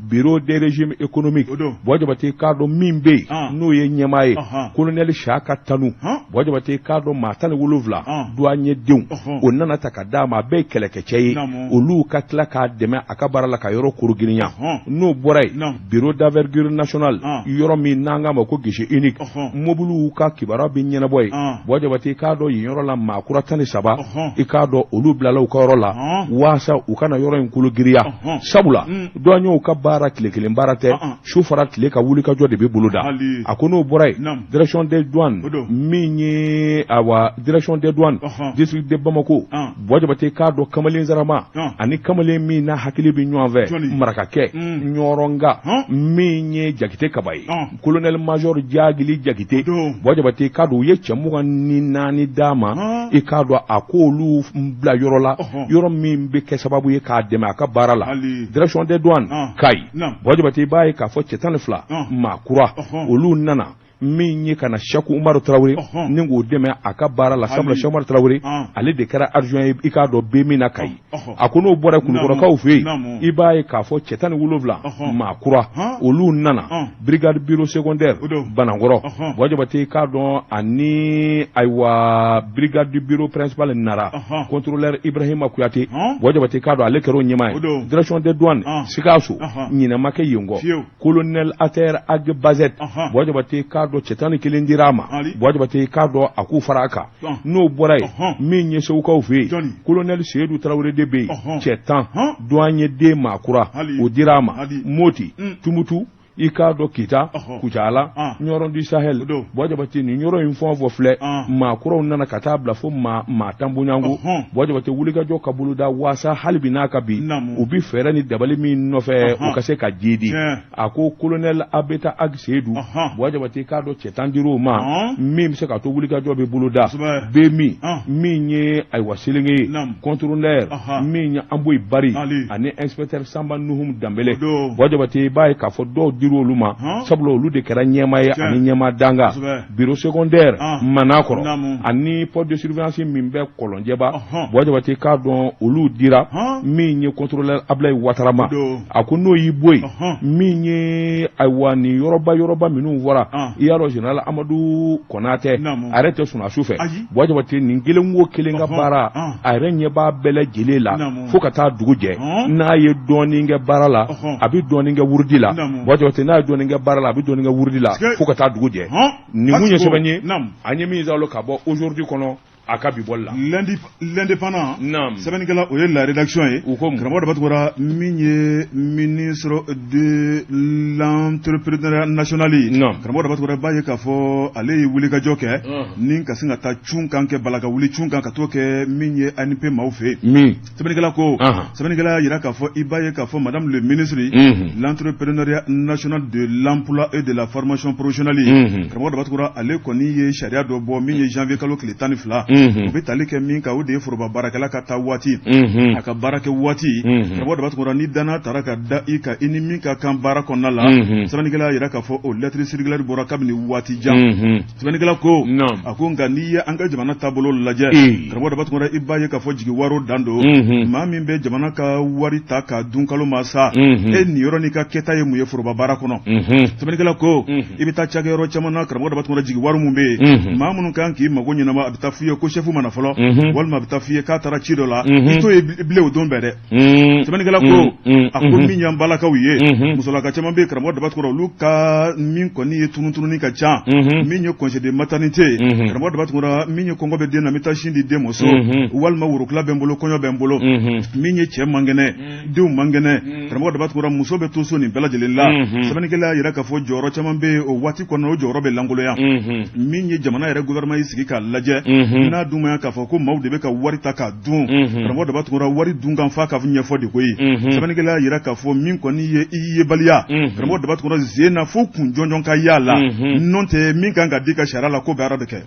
bureau des régimes économiques Bɔjibate k'a dɔn min bɛ yen n'o ye ɲɛmaa ye colonel Saka Tanu Bɔjibate k'a dɔn maa 17 douanier denw o nana ta ka d'a ma a bɛɛ ye kɛlɛkɛcɛ ye olu ka tila k'a dɛmɛ a ka baara la ka yɔrɔ korogirinya n'o bɔra yen bureau d'envergure nationale yɔrɔ min n'an k'a ma ko guichet unique mobiliw ka kibaruya bɛ ɲɛnabɔ ye Bɔjibate k'a dɔn yen yɔrɔ la maakura 13 i k'a dɔn olu bilala u ka yɔrɔ la waasa u kana yɔrɔ in kologiriya sabula douaniers ka baara tile kelen baara tɛ su fara tile ka wuli ka jɔ de bɛ boloda a ko n'o bɔra yen direction des douanes min ye awa direction des douanes district de Bamako Bɔjibate k'a dɔn kamalen zarama ani kamalen min n'a hakili bɛ ɲɔgɔn fɛ kɔfɛ marakakɛ ɲɔrɔnga min ye jakite kaba ye colonel major Jagili Jakite Bɔjabate k'a dɔn u ye cɛ 24 d'a ma i k'a dɔn a ko olu bila yɔrɔ la yɔrɔ min bɛ kɛ sababu ye k'a dɛmɛ a ka baara la direction des douanes Kayi Bɔjabate b'a ye k'a fɔ cɛ 12 maa kura olu nana min ye kana Chaku Umaru Traoré ni k'o dɛmɛ a ka baara la sabula Chaku Umaru Traoré ale de kɛra adjoint ye i k'a dɔn bɛ min na Kayi a ko n'o bɔra Kulukɔrɔkaw fɛ yen i b'a ye k'a fɔ cɛ 17 maa kura olu nana brigade bureau secondaire Banankɔrɔ Bɔjabate k'a dɔn ani ayiwa brigade du bureau principal Nara contrôleur Ibrahima Kuyate Bɔjabate k'a dɔn ale kɛra o ɲɛmaa ye direction des douanes Sikaso ɲinɛma kɛ yen kɔ colonel Ater Ag Bazet Bɔjabate k'a dɔn cɛ 11 dir'a ma Bɔjabate k'a dɔn a k'u fara a kan n'o bɔra yen min ye Segukaw fɛ yen colonel Seydou Traoré de bɛ yen cɛ 10 douanier den maakura o dir'a ma Moti Tumutu i k'a dɔn Kita Kucala Ɲɔrɔn du Sahel Bɔjabate nin yɔrɔ in fɛn o fɛn filɛ maakuraw nana ka taa bila fo maa tan bonyanko Bɔjabate wulikajɔ ka boloda waasa hali bi n'a ka bi u bi fɛɛrɛ ni dabali min nɔfɛ u ka se ka jidi a ko colonel Abeta Ag Seydou Bɔjabate k'a dɔn cɛ 10 dir'o ma min bɛ se ka to wulikajɔ bɛ boloda bɛ min ye ayiwa selenge ye contrôleur min ye Amboyi Bari ani inspecteur Samba Nuhum Dambele Bɔjabate b'a ye k'a fɔ dɔw olu ma sabula olu de kɛra ɲɛma ye ani ɲɛma danga bureau secondaire Manakɔrɔ ani poste de surveillance min bɛ Kɔlɔnjɛba Bɔjabate k'a dɔn olu dira min ye contrôleur Ablaye Watarama a ko n'o y'i bɔ yen min ye ayiwa ni yɔrɔba minnu fɔra i y'a dɔn général Amadu Konatɛ a yɛrɛ tɛ sɔn a su fɛ Bɔjabate nin kelen o kelen ka baara a yɛrɛ ɲɛ b'a bɛɛ lajɛlen la fo ka taa dugu jɛ n'a ye dɔɔnin kɛ baara la a bɛ dɔɔnin kɛ wurudi la Bɔjabate n'a ye dɔɔnin kɛ baara la a bɛ dɔɔnin kɛ wurudi la fo ka taa dugu jɛ nin mun ye sɛbɛn ye an ye min zalo ka bɔ aujourd'hui kɔnɔ a ka bi bɔli la
l'indépendant sɛbɛnnikɛla o ye la rédaction ye karamɔgɔ daba tugura min ye ministre de l'entrepreneuriat national karamɔgɔ daba tugura b'a ye k'a fɔ ale ye wulikajɔ kɛ ni ka sin ka taa cun kan kɛ bala ka wuli cun kan ka t'o kɛ min ye ANP maaw fɛ sɛbɛnnikɛla ko sɛbɛnnikɛla yira k'a fɔ i b'a ye k'a fɔ madame le ministre l'entrepreneuriat national de l'emploi et de la formation professionnelle karamɔgɔ daba tugura ale kɔni ye sariya dɔ bɔ min ye janvier kalo tile 12 u bɛ tali kɛ min kan o de ye foroba baarakɛla ka taa waati a ka baara kɛ waati karamɔgɔ daba tugura ni danna taara ka da i kan i ni min ka kan baara kɔnɔna la sɛbɛnnikɛla yira k'a fɔ o lettre circulaire bɔra kabini waati jan sɛbɛnnikɛla ko a ko nka n'i ye an ka jamana taabolo lajɛ karamɔgɔ daba tugura i b'a ye k'a fɔ jigi wari dan don maa min bɛ jamana ka wari ta k'a dun kalo ma sa e nin yɔrɔ n'i ka kɛta ye mun ye foroba baara kɔnɔ sɛbɛnnikɛla ko i bɛ taa cakɛyɔrɔ caman na karamɔgɔ daba tugura jigi wari mun bɛ yen maa minnu kan k'i mago ɲɛnama a bɛ taa f'i ye ko chef mana fɔlɔ walima a bɛ taa f'i ye k'a taara ci dɔ la i t'o ye bilen o don bɛɛ dɛ sɛbɛnnikɛla ko a ko min y'an balakaw ye musolaka caman bɛ yen karamɔgɔ daba tugura olu ka min kɔni ye tununtununi ka ca min ye congé de maternité karamɔgɔ daba tugura min ye kɔngɔ bɛ den na n bɛ taa sin di den muso walima worokila bɛ n bolo kɔɲɔ bɛ n bolo min ye cɛ man kɛnɛ denw man kɛnɛ karamɔgɔ daba tugura muso bɛ to so nin bɛɛ lajɛlen la sɛbɛnnikɛla yira k'a fɔ jɔyɔrɔ caman bɛ yen o waati kɔnɔ o jɔyɔrɔ bɛ langoloya min ye jamana yɛrɛ gouvernement y'i sigi k'a lajɛ n'a dumaya k'a fɔ ko maaw de bɛ ka wari ta k'a dun karamɔgɔ daba tugura wari dunkan f'a ka ɲɛfɔ de ko ye sɛbɛnnikɛla yira k'a fɔ min kɔni ye i yebaliya karamɔgɔ daba tugura sen na fo kun jɔnjɔn ka y'a la n'o tɛ min kan ka di ka sariya la ko bɛɛ de kɛ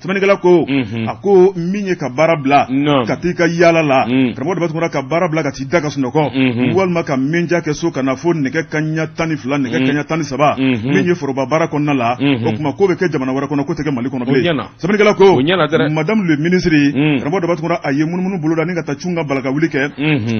sɛbɛnnikɛla ko a ko min ye ka baara bila ka t'i ka yaala la karamɔgɔ daba tugura ka baara bila ka t'i da ka sunɔgɔ walima ka menja kɛ so ka na fo nɛgɛ kaɲa 12 nɛgɛ kaɲa 13 min ye foroba baara kɔnɔna la o tuma ko bɛ kɛ jamana wɛrɛ kɔnɔ ko tɛ kɛ Mali kɔnɔ bilen sɛbɛnnikɛla ko madame le ministre karamɔgɔ daba tugura a ye munumunu boloda ni ka taa cun ka balaka wuli kɛ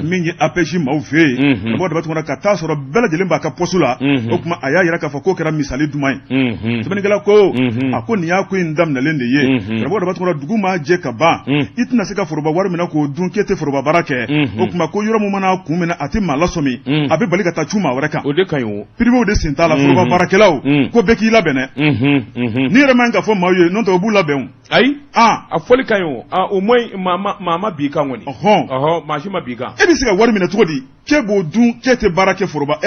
min ye APJ maaw fɛ yen karamɔgɔ daba tugura ka taa sɔrɔ bɛɛ lajɛlen b'a ka poste la o tuma a y'a yira k'a fɔ k'o kɛra misali duman ye sɛbɛnnikɛla ko a ko nin y'a ko in daminɛlen de ye karamɔgɔ daba tugura dugu maa jɛ ka ban i tɛna se ka foroba wari minɛ k'o dun k'e tɛ foroba baara kɛ o tuma ko yɔrɔ min mana kun minɛ a tɛ maa lasɔmi a bɛ bali ka taa cun maa wɛrɛ kan o de ka ɲi o privéw de sen t'a la foroba baarakɛlaw ko bɛɛ k'i labɛn dɛ n'i yɛrɛ man ka fɔ maaw ye n'o tɛ o b'u labɛn ayi
a fɔli ka ɲi o au moins maa ma b'i kan kɔni maa si ma b'i kan
e bɛ se ka wari minɛ cogo di k'e b'o dun k'e tɛ baara kɛ foroba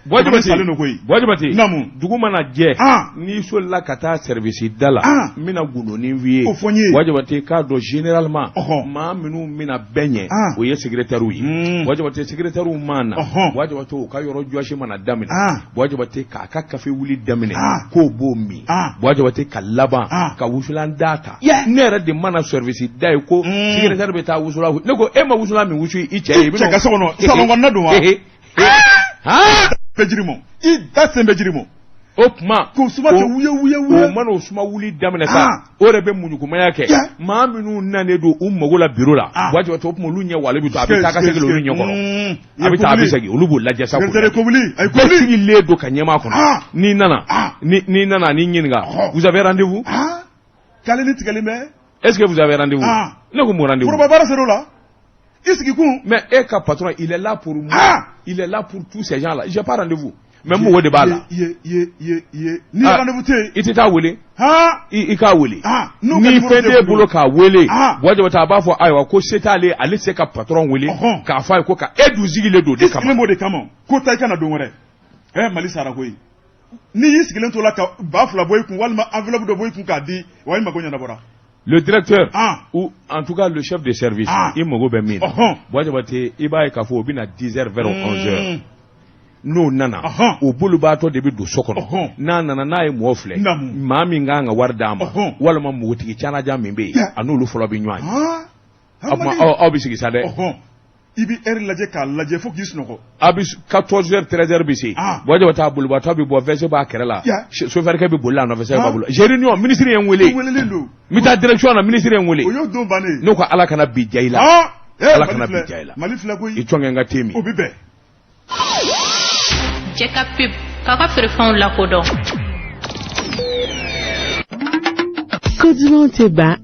Bɔjibati dugu mana jɛ n'i solila ka taa service da la n bɛna gundonin f'i ye Bɔjibati k'a dɔn généralement maa minnu bɛna bɛɛ ɲɛ o ye secrétaire ye Bɔjibati secrétaire ma na Bɔjibati u ka yɔrɔ jɔsi mana daminɛ Bɔjibati k'a ka café wuli daminɛ k'o b'o min Bɔjibati ka laban ka wusulan d'a kan ne yɛrɛ de mana service da ye ko secrétaire bɛ taa wusula ne ko e ma wusula min wusu i cɛ ye
cɛ ka so kɔnɔ salon kɔnɔna don wa bɛjirimo i da sen bɛjirimo
o tuma
k'o suma kɛ wuye
o mana o suma wuli daminɛ sa o de bɛ muɲukumaya kɛ maa minnu nanen don u mago la bureau la Bɔjibati o tuma olu ɲɛ wale bɛ to a bɛ taa ka segin olu ɲɛ kɔrɔ a bɛ taa a bɛ segin olu b'o lajɛ sa bɛɛ sigilen don ka ɲɛmaa kɔnɔ n'i nana n'i ɲininka vous avez rendez-vous
k'ale ni tigɛlen bɛ
est-ce que vous avez rendez-vous ne ko mon rendez-vous
foroba baara ser'o la i sigi kun
mais e ka patron il est là pour moi il est là pour tous ces gens là j'ai pas rendez-vous mais mo de b'a la
ni rendez-vous tɛ
i tɛ taa wele i k'a wele ni fɛn t'e bolo k'a wele Bɔjibati a b'a fɔ ayiwa ko se t'ale ale se ka patron wele k'a fɔ a ye ko ka e dun sigilen don de kama
i sigilen b'o de kama ko ta i kana don wɛrɛ Mali sara koyi ni y'i sigilen to la ka ba fila bɔ i kun walima enveloppe dɔ bɔ i kun k'a di walima ko ɲɛnabɔra
le directeur ou en tout cas le chef de service i mago bɛ min Bɔjibati i b'a ye k'a fɔ o bɛna 10h vers 11h n'o nana o bolobaatɔ de bɛ don so kɔnɔ n'a nana n'a ye mɔgɔ filɛ maa min kan ka wari d'a ma walima npogotigi canajan min bɛ yen a n'olu fɔlɔ bɛ ɲɔgɔn ye o tuma aw bɛ sigi sa dɛ
i bɛ heure lajɛ k'a lajɛ fo k'i sunɔgɔ
a bɛ 14h 13h bɛ se Bɔjibati a bolobaatɔ bɛ bɔ VC b'a kɛrɛ la chauffeur bɛ boli a nɔfɛ sɛbɛn b'a bolo j'ai réunion ministre ye n wele n bɛ taa direction na ministre ye n wele
o y'o don bannen
n'o ko ala kana bi ja i la ala kana bi ja i la
Mali filɛ koyi
i tɔnkɛ n ka te min
o bɛ bɛn
Jɛ ka pub k'a ka feerefɛnw lakodɔn.
Kodiman tɛ ban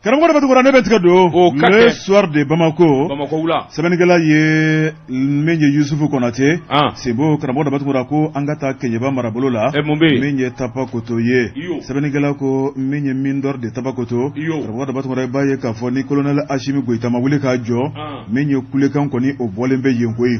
karamɔgɔ de bɛ tukura ne bɛ tigɛ don le soir de Bamako
wula
sɛbɛnnikɛla ye min ye Yusufu Konate Sebo karamɔgɔ de bɛ tukura ko an ka taa Keɲeba marabolo la min ye Tapakoto ye sɛbɛnnikɛla ko min ye Mindor de Tapakoto karamɔgɔ de bɛ tukura i b'a ye k'a fɔ ni colonel Asimi Goyita ma wuli k'a jɔ min ye kulekan kɔni o bɔlen bɛ yen koyi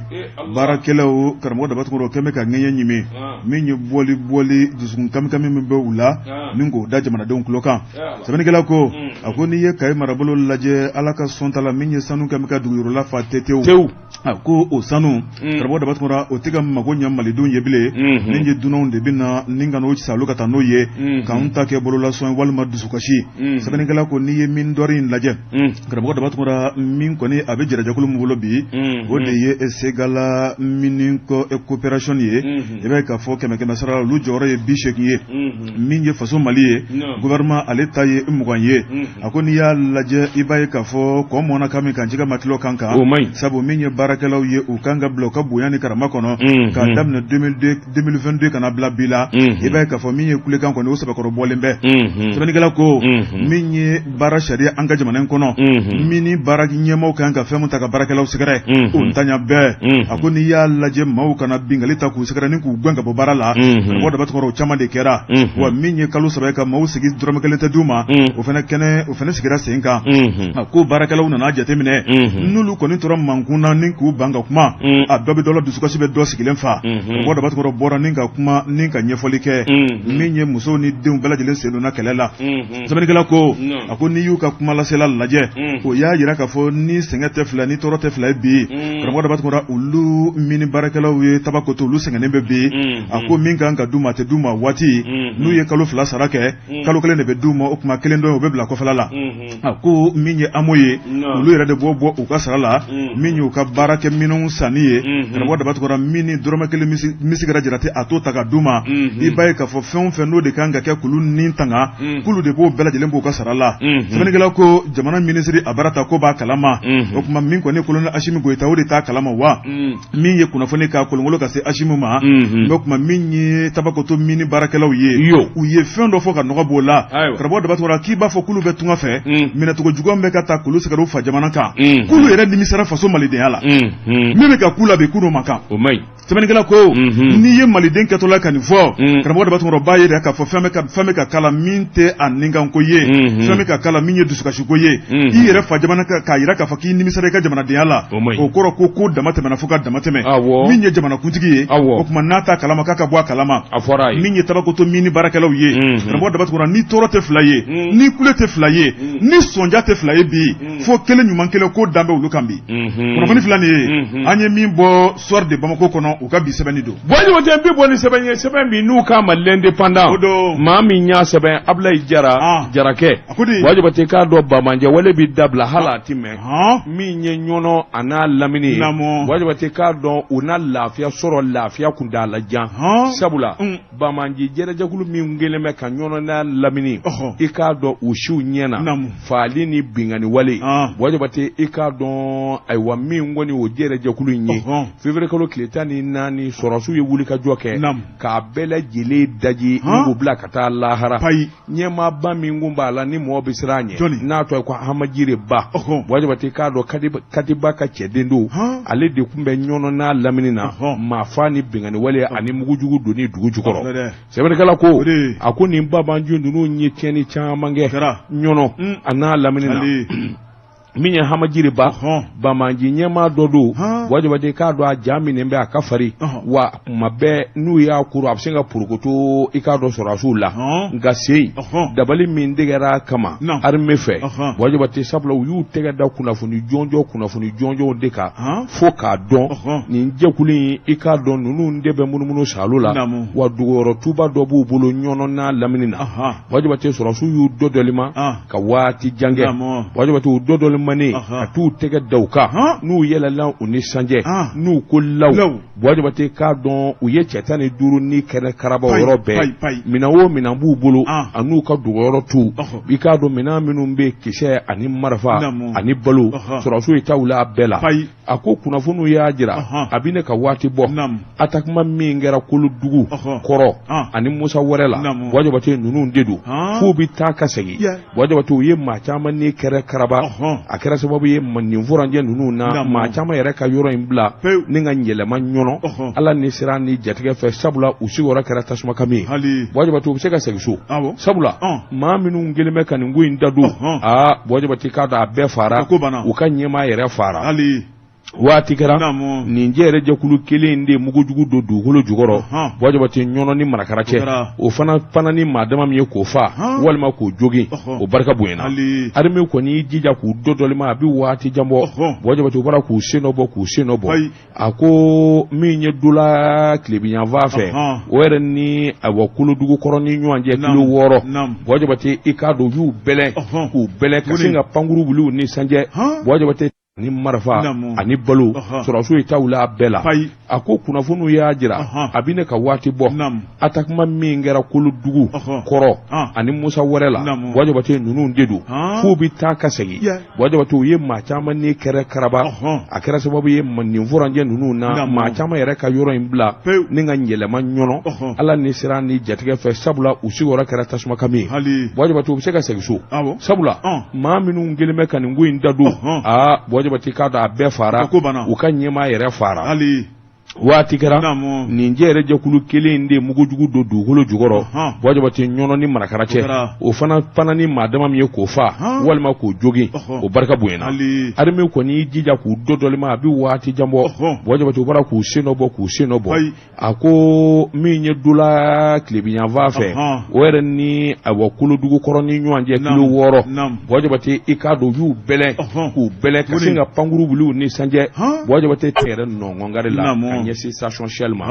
baarakɛlaw karamɔgɔ de bɛ tukura o kɛn bɛ ka ŋɛɲɛ ɲimi min ye bɔli dusukun kamikami min bɛ u la ni k'o da jamanadenw tulo kan sɛbɛnnikɛla ko a ko n'i ye Kayi marabolo lajɛ ala ka sɔn ta la min ye sanu kɛn bɛ ka duguyɔrɔla fa tetew ko o sanu karamɔgɔ de bɛ tukura o tɛ ka mago ɲɛ malidenw ye bilen min ye dunanw de bɛ na ni ka n'o salo ka taa n'o ye k'anw ta kɛ bololasɔn walima dusukasi sɛbɛnnikɛla ko n'i ye min dɔri in lajɛ karamɔgɔ de bɛ tukura min kɔni a bɛ jɛrɛjakulu min bolo bi o de ye Segala Mininko coopération ye i b'a ye k'a fɔ 100 sara la olu jɔyɔrɔ ye 80 ye min ye faso Mali ye gouvernement ale ta ye 20 ye a ko n'i y'a lajɛ i b'a ye k'a fɔ kɔ mɔna ka min kan jɛgɛ matilo kan sabu min ye baarakɛlaw ye u kan ka bila u ka bonya ni karama kɔnɔ k'a daminɛ 2022 kana bila bi la i b'a ye k'a fɔ min ye kulekan kɔni o sɛbɛkɔrɔ bɔlen bɛ sɛbɛnnikɛla ko min ye baara sariya an ka jamana in kɔnɔ min ni baara ɲɛmaaw kan ka fɛn min ta ka baarakɛlaw sɛgɛrɛ o ntanya bɛɛ a ko n'i y'a lajɛ maaw kana bingali ta k'u sɛgɛrɛ ni k'u gɛn ka bɔ baara la mɔgɔ daba tɔgɔ o caman de kɛra wa min ye kalo 3 ka maaw sigi dɔrɔmɛ 1 tɛ d'u ma o fɛnɛ sigira sen kan a ko baarakɛlaw nana jateminɛ n'olu kɔni tora mankunna ni k'u ban ka kuma a dɔ bɛ dɔ la dusukasi bɛ dɔ sigilen fa mɔgɔ daba tɔgɔ bɔra ni ka kuma ni ka ɲɛfɔli kɛ min ye musow ni denw bɛɛ lajɛlen sen donna kɛlɛ la sɛbɛnnikɛla ko a ko n'i y'u ka kuma lasela lajɛ o y'a yira k'a fɔ ni sɛgɛn tɛ fila ni tɔɔrɔ tɛ fila ye bi karamɔgɔ daba tɔgɔ olu mini baarakɛlaw ye Tabakoto olu sɛgɛnnen bɛ bi a ko min kan ka d'u ma a tɛ d'u ma waati n'u ye kalo 2 sara kɛ kalo 1 de bɛ d'u ma o kuma 1 dɔ o bɛ bila kɔfɛla la a ko min ye amo ye olu yɛrɛ de bɔ u ka sara la min y'u ka baara kɛ minɛnw sanni ye karamɔgɔ daba tɔgɔ min ni dɔrɔmɛ 1 misigara jarate a t'o ta ka d'u ma i b'a ye k'a fɔ fɛn o fɛn n'o de kan ka kɛ k'olu nin tanga k'olu de b'o bɛɛ lajɛlen b'u ka sara la sɛbɛnnikɛla ko jamana minisiri Abarata ko b'a kalama o kuma min kɔni kolonɛl Asimi Goyita o de t'a kalama wa min ye kunnafoni ka kolonkolon ka se Asimu ma o kuma min ye Tabakoto mini baarakɛlaw ye u ye fɛn dɔ fɔ ka nɔgɔ b'o la karamɔgɔ daba tɔgɔ k'i b'a fɔ k'olu bɛ tunga fɛ kɔfɛ minɛcogo juguya bɛ ka taa kulu sɛgɛrɛ fa jamana kan kulu yɛrɛ nimisara faso malidenya la min bɛ ka kula bi kulu ma kan sɛbɛnnikɛla ko n'i ye maliden kɛtɔla ka nin fɔ karamɔgɔ de b'a tɔgɔ b'a ye k'a fɔ fɛn bɛ ka kala min tɛ a ninkanko ye fɛn bɛ ka kala min ye dusukasiko ye i yɛrɛ fa jamana k'a yira k'a fɔ k'i nimisara i ka jamanadenya la o kɔrɔ ko dama tɛmɛna fo ka dama tɛmɛ min ye jamanakuntigi ye o tuma n'a ta kalama k'a ka bɔ a kalama min ye tabakoto min ni baarakɛlaw ye karamɔgɔ de b'a tɔgɔ ni tɔɔrɔ tɛ fila ye ni kule tɛ fila ye ni sɔnja tɛ fila ye bi fo kelen ɲuman kelen ko dan bɛ olu kan bi kunnafoni fila nin ye an ye min bɔ sɔri de Bamako kɔnɔ u ka bi sɛbɛnni don
tɛ bi bɔ ni sɛbɛn ye sɛbɛn min n'u ka Malien indépendant maa min y'a sɛbɛn Ablaye Jarakɛ wajibate k'a dɔn Bamanjɛ wale bi dabila hali a ti mɛn min ye ɲɔnɔ a n'a lamini ye wajibate k'a dɔn u na lafiya sɔrɔ lafiya kun t'a la jan sabula Bamanjɛ jɛrɛjɛkulu min kelen bɛ ka ɲɔnɔ n'a lamini i k'a dɔn u siw ɲɛna faali ni bingani wale wajibate i k'a dɔn ayiwa min kɔni o jɛrɛjɛkulu in ye février kalo tile 14 sɔrɔsiw ye wuli ka jɔ kɛ k'a bɛɛ lajɛlen daji n'u bila ka taa lahara ɲɛmaaba min kun b'a la ni mɔgɔ bɛ siran a ɲɛ n'a tɔ ye ko Hamajire Ba wajibate k'a dɔn Kadiba ka cɛden don ale de tun bɛ ɲɔnɔ n'a lamini na maa fa ni bingani wale ani mugujugu don ni dugu jukɔrɔ sɛbɛnnikɛla ko a ko nin Babanju ninnu ye tiɲɛni caman kɛ ɲɔnɔ a n'a lamini na min ye Hamajire Ba Bamanji ɲɛmaa dɔ don wajibate k'a dɔn a ja minen bɛ a ka fari wa kuma bɛɛ n'u y'a kuru a bɛ se ka porokoto i k'a dɔn sɔrɔsiw la nka sen dabali min degɛra kama armée fɛ wajibate sabula u y'u tɛgɛ da kunnafoni jɔnjɔw de kan fo k'a dɔn nin jɛkulu in i k'a dɔn ninnu de bɛ munumunu salo la wa duguyɔrɔ tuba dɔ b'u bolo ɲɔnɔ n'a lamini na wajibate sɔrɔsiw y'u dɔdɔli ma ka waati jan kɛ wajibate u dɔdɔli mane a t'u tɛgɛ da u kan n'u yɛlɛla u ni sanjɛ n'u ko law wajibate k'a dɔn u ye cɛ 15 ni kɛnɛ karaba yɔrɔ bɛɛ minan o minan b'u bolo a n'u ka duguyɔrɔ tu i k'a dɔn minan minnu bɛ kisɛ ani marifa ani balo sɔrɔsiw ye taw la a bɛɛ la a ko kunnafoniw y'a jira a bi ne ka waati bɔ attaquement min kɛra Kolodugu kɔrɔ ani Musa wɛrɛ la wajibate ninnu de don f'u bi taa ka segin wajibate u ye maa caman ni kɛnɛ karaba a kɛra sababu ye nin furanjɛ ninnu na maa caman yɛrɛ ka yɔrɔ in bila ni ka yɛlɛma ɲɔnɔ ala ni sira ni jatigɛ fɛ sabula u sigiyɔrɔ kɛra tasuma kami wajibate u bɛ se ka segin so sabula maa minnu kelen bɛ ka nin ko in dadon wajibate k'a dɔn a bɛɛ fara u ka ɲɛmaa yɛrɛ fara waati kɛra nin jɛrɛjɛkulu kelen de mugujugu don dugukolo jukɔrɔ wajibate ɲɔnɔ ni marakara cɛ o fana ni maa dama min ye k'o fa walima k'o jogin o barika bonyana armée kɔni y'i jija k'u dɔdɔli ma a bi waati jan bɔ wajibate u bɔra k'u sen dɔ bɔ a ko min ye dola tilebiyanfan fɛ o yɛrɛ ni awɔ Kolodugu kɔrɔ ni ɲɔgɔn cɛ kilo 6 wajibate i k'a dɔn u y'u bɛlɛn k'u bɛlɛn ka sin ka pankuru wuli u ni sanjɛ wajibate ni marifa ani balo sɔrɔsiw ye taw la a bɛɛ la a ko kunnafoniw y'a jira a bi ne ka waati bɔ attaquement min kɛra Kolodugu kɔrɔ ani Musa wɛrɛ la wajibate ninnu de don f'u bi taa ka segin wajibate u ye maa caman ni kɛrɛ karaba a kɛra sababu ye nin furanjɛ ninnu na maa caman yɛrɛ ka yɔrɔ in bila ni ka yɛlɛma ɲɔnɔ ala ni sira ni jatigɛ fɛ sabula u sigiyɔrɔ kɛra tasuma kami wajibate u bɛ se ka segin so sabula maa minnu kelen bɛ ka nin ko in dadon wajibate k'a dɔn a bɛɛ fara u ka ɲɛmaa yɛrɛ fara waati kɛra nin jɛrɛjɛkulu kelen de mugujugu don dugukolo jukɔrɔ wajibate ɲɔnɔ ni marakara cɛ o fana ni maa dama min ye k'o fa walima k'o jogin o barika bonyana armée kɔni y'i jija k'u dɔdɔli ma a bi waati jan bɔ wajibate u bɔra k'u sen dɔ bɔ a ko min ye dola tilebiyanfan fɛ o yɛrɛ ni awɔ Kolodugu kɔrɔ ni ɲɔgɔn cɛ kilo 6 wajibate i k'a dɔn u y'u bɛlɛn k'u bɛlɛn ka sin ka pankuru wuli u ni sanjɛ wajibate tɛ yɛrɛ nɔngɔngari la ɲɛsin station Shell ma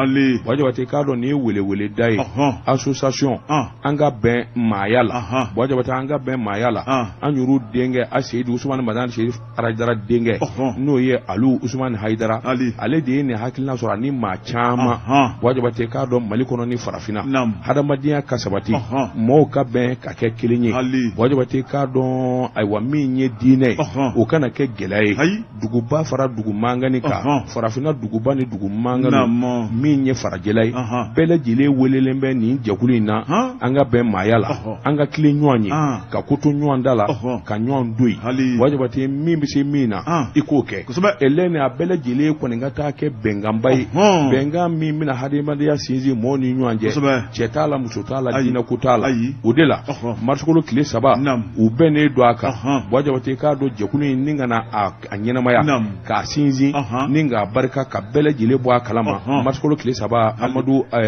wajibate k'a dɔn nin ye welewele da ye association an ka bɛn maaya la wajibate an ka bɛn maaya la an yɛrɛw denkɛ Aseyidi Usumani Madani Serif Arajara denkɛ n'o ye Alu Usumani Hayidara ale de ye nin hakilina sɔrɔ ani maa caman wajibate k'a dɔn Mali kɔnɔ ni farafinna hadamadenya ka sabati mɔɔw ka bɛn ka kɛ kelen ye wajibate k'a dɔn ayiwa min ye diinɛ o kana kɛ gɛlɛya ye duguba fara dugu mangani kan farafinna duguba ni dugu mangano min ye farajɛla ye bɛɛ lajɛlen welelen bɛ nin jɛkulu in na an ka bɛn maaya la an ka tilen ɲɔgɔn ye ka ko to ɲɔgɔn da la ka ɲɔgɔn do yen wajibate min bɛ se min na i k'o kɛ elɛni a bɛɛ lajɛlen kɔni ka taa kɛ bɛnkanba ye bɛnkan min bɛna hadamadenya sinsin mɔgɔw ni ɲɔgɔn cɛ cɛ t'a la muso t'a la diinɛ ko t'a la o de la marisokolo tile 3 u bɛnnen don a kan wajibate k'a dɔn jɛkulu in ni ka na a ɲɛnamaya k'a sinsin ni ka barika ka bɛɛ lajɛlen bɔ a kalama marisokolo tile 3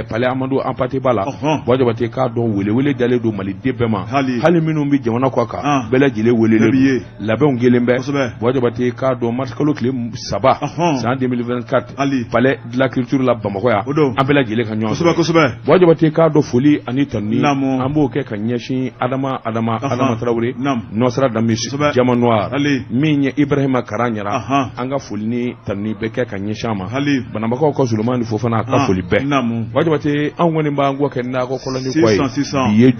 Palais Amadou Hampâté Bâ la wajibate k'a dɔn welewele dalen don maliden bɛɛ ma hali minnu bɛ jamana kɔ kan bɛɛ lajɛlen welelen don labɛnw kelen bɛ wajibate k'a dɔn marisokolo tile 3 san 2024 Palais de la Culture la Bamakɔ yan an bɛɛ lajɛlen ka ɲɔgɔn sɔrɔ wajibate k'a dɔn foli ani tanuni an b'o kɛ ka ɲɛsin Adama Traoré Nɔsara Damiba Jama Noir min ye Ibrahima Kara ɲara an ka foli ni tanuni bɛ kɛ ka ɲɛsin a ma Banabakaw ka Zulumani Fofana ka foli bɛɛ wajibate an kɔni b'an kɔ kɛ nakɔ kɔlɔnni kɔ ye